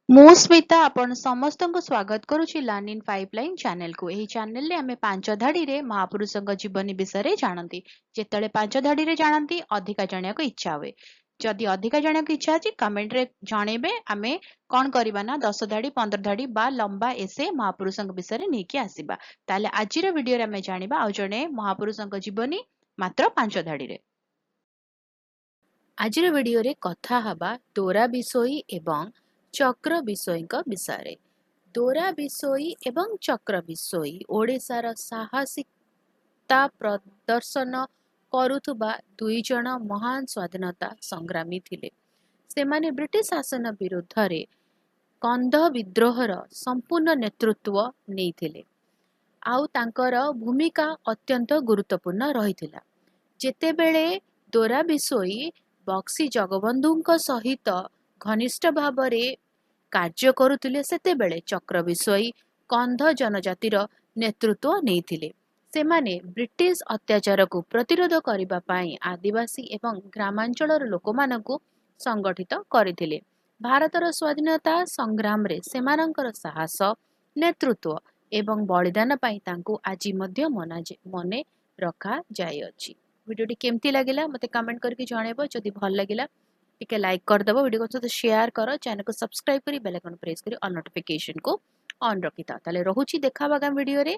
ମୁଁ ସ୍ମିତା ଆପଣ ସମସ୍ତଙ୍କୁ ସ୍ୱାଗତ କରୁଛି ଲର୍ନ ଇନ୍ ପାଇପଲାଇନ ଚ୍ୟାନେଲକୁ। ଏହି ଚ୍ୟାନେଲରେ ଆମେ ପାଞ୍ଚ ଧାଡିରେ ମହାପୁରୁଷଙ୍କ ଜୀବନୀ ବିଷୟରେ ଜାଣନ୍ତି। ଯେତେବେଳେ ପାଞ୍ଚ ଧାଡିରେ ଜାଣନ୍ତି ଅଧିକା ଜାଣିବାକୁ ଇଚ୍ଛା ହୁଏ। ଯଦି ଅଧିକା ଜାଣିବାକୁ ଇଚ୍ଛା ଅଛି କମେଣ୍ଟରେ ଜଣେଇବେ। ଆମେ କଣ କରିବା ନା 10 ଧାଡି 15 ଧାଡି ବା ଲମ୍ବା ଏସେ ମହାପୁରୁଷଙ୍କ ବିଷୟରେ ନେଇକି ଆସିବା। ତାହେଲେ ଆଜିର ଭିଡିଓରେ ଆମେ ଜାଣିବା ଆଉ ଜଣେ ମହାପୁରୁଷଙ୍କ ଜୀବନୀ ମାତ୍ର 5 ଧାଡିରେ। ଆଜିର ଭିଡିଓରେ କଥା ହେବା ଦୋରା ବିଷୋଇ ଏବଂ ଚକ୍ର ବିଷୋଇଙ୍କ ବିଷୟରେ। ଦୋରା ବିଷୋଇ ଏବଂ ଚକ୍ର ବିଷୋଇ ଓଡ଼ିଶାର ସାହସିକତା ପ୍ରଦର୍ଶନ କରୁଥିବା ଦୁଇ ଜଣ ମହାନ ସ୍ୱାଧୀନତା ସଂଗ୍ରାମୀ ଥିଲେ। ସେମାନେ ବ୍ରିଟିଶ ଶାସନ ବିରୁଦ୍ଧରେ କନ୍ଧ ବିଦ୍ରୋହର ସମ୍ପୂର୍ଣ୍ଣ ନେତୃତ୍ୱ ନେଇଥିଲେ ଆଉ ତାଙ୍କର ଭୂମିକା ଅତ୍ୟନ୍ତ ଗୁରୁତ୍ୱପୂର୍ଣ୍ଣ ରହିଥିଲା। ଯେତେବେଳେ ଦୋରା ବିଷୋଇ ବକ୍ସି ଜଗବନ୍ଧୁଙ୍କ ସହିତ ଘନିଷ୍ଠ ଭାବରେ କାର୍ଯ୍ୟ କରୁଥିଲେ ସେତେବେଳେ ଚକ୍ର ବିଷୋଇ କନ୍ଧ ଜନଜାତିର ନେତୃତ୍ୱ ନେଇଥିଲେ। ସେମାନେ ବ୍ରିଟିଶ ଅତ୍ୟାଚାରକୁ ପ୍ରତିରୋଧ କରିବା ପାଇଁ ଆଦିବାସୀ ଏବଂ ଗ୍ରାମାଞ୍ଚଳର ଲୋକମାନଙ୍କୁ ସଂଗଠିତ କରିଥିଲେ। ଭାରତର ସ୍ୱାଧୀନତା ସଂଗ୍ରାମରେ ସେମାନଙ୍କର ସାହସ, ନେତୃତ୍ୱ ଏବଂ ବଳିଦାନ ପାଇଁ ତାଙ୍କୁ ଆଜି ମଧ୍ୟ ମନେ ରଖାଯାଇଅଛି। ଭିଡ଼ିଓଟି କେମିତି ଲାଗିଲା ମୋତେ କମେଣ୍ଟ କରିକି ଜଣାଇବ। ଯଦି ଭଲ ଲାଗିଲା ଟିକେ ଲାଇକ୍ କରିଦେବ, ଭିଡ଼ିଓ ସହିତ ସେୟାର କର, ଚ୍ୟାନେଲକୁ ସବସ୍କ୍ରାଇବ କରି ବେଲ୍ ଆଇକନ୍ ପ୍ରେସ୍ କରି ଅଲ୍ ନୋଟିଫିକେସନକୁ ଅନ୍ ରଖିଥାଅ। ତାହେଲେ ରହୁଛି, ଦେଖା ହବା ଆଗାମୀ ଭିଡ଼ିଓରେ।